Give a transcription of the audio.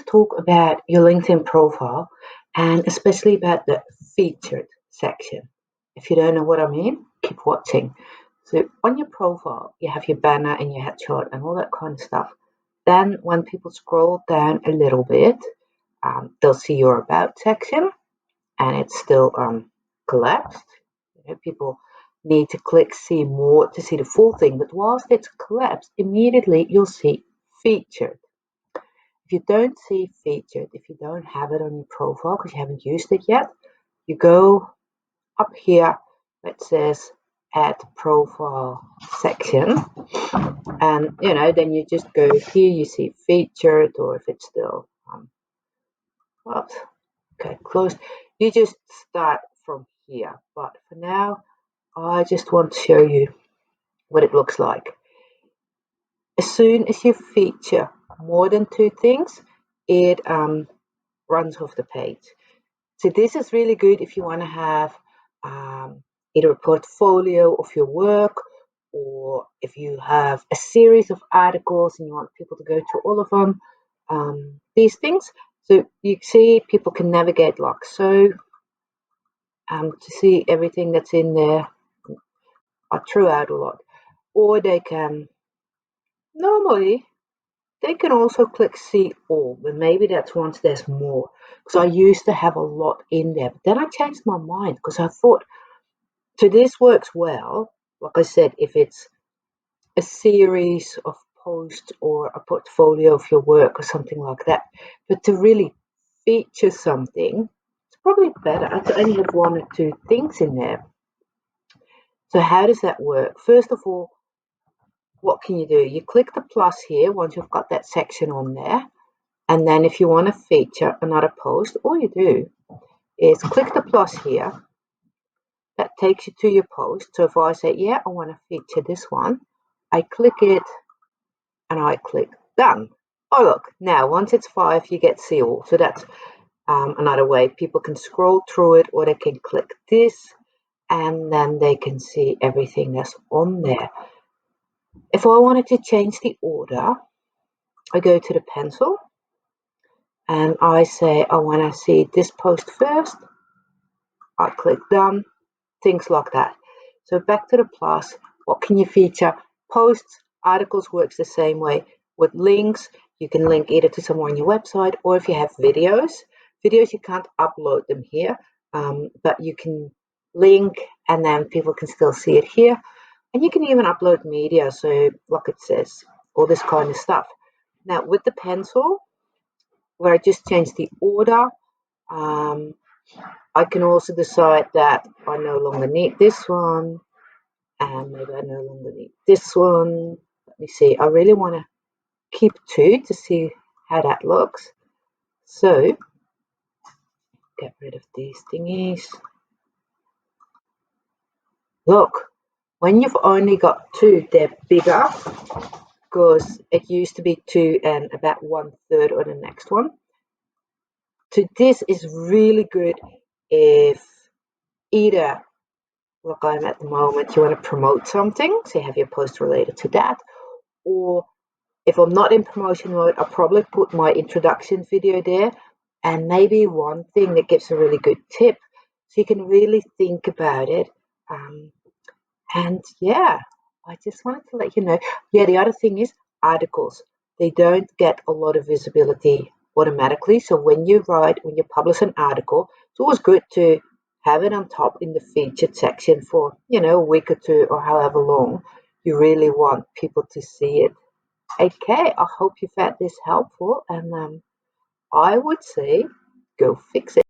to talk about your LinkedIn profile and especially about the featured section. If you don't know what I mean, keep watching. So on your profile, you have your banner and your headshot and all that kind of stuff. Then when people scroll down a little bit, they'll see your about section and it's still collapsed. People need to click see more to see the full thing, but whilst it's collapsed, immediately you'll see featured. If you don't see featured, if you don't have it on your profile because you haven't used it yet, you go up here where it says add profile section, and then you just go here, you see featured, or if it's still oops, okay, closed, you just start from here. But for now, I just want to show you what it looks like. As soon as you feature more than 2 things, it runs off the page. So this is really good if you want to have either a portfolio of your work, or if you have a series of articles and you want people to go through all of them, these things. So you see people can navigate like so to see everything that's in there. I threw out a lot. Or they can, normally, they can also click see all, but maybe that's once there's more. Because I used to have a lot in there, but then I changed my mind because I thought, so this works well, like I said, if it's a series of posts or a portfolio of your work or something like that. But to really feature something, it's probably better to only have 1 or 2 things in there. So how does that work? First of all, what can you do? You click the plus here once you've got that section on there. And then if you want to feature another post, all you do is click the plus here. That takes you to your post. So if I say, yeah, I want to feature this one, I click it and I click done. Oh, look, now once it's 5, you get see all. So that's another way people can scroll through it, or they can click this and then they can see everything that's on there. If I wanted to change the order, I go to the pencil and I say I want to see this post first. I click done, things like that. So back to the plus, what can you feature? Posts, articles works the same way. With links, you can link either to somewhere on your website, or if you have videos you can't upload them here, but you can link and then people can still see it here. And you can even upload media, so like it says, all this kind of stuff. Now with the pencil, where I just changed the order, I can also decide that I no longer need this one, and maybe I no longer need this one. Let me see, I really want to keep 2 to see how that looks. So get rid of these thingies. Look, when you've only got 2, they're bigger, because it used to be 2 and about 1/3 on the next one. So this is really good if either, like I'm at the moment, you want to promote something, so you have your post related to that, or if I'm not in promotion mode, I'll probably put my introduction video there, and maybe one thing that gives a really good tip, so you can really think about it. And yeah, I just wanted to let you know. Yeah, the other thing is articles. They don't get a lot of visibility automatically. So when you publish an article, it's always good to have it on top in the featured section for, a week or 2 or however long you really want people to see it. Okay, I hope you found this helpful, and I would say go fix it.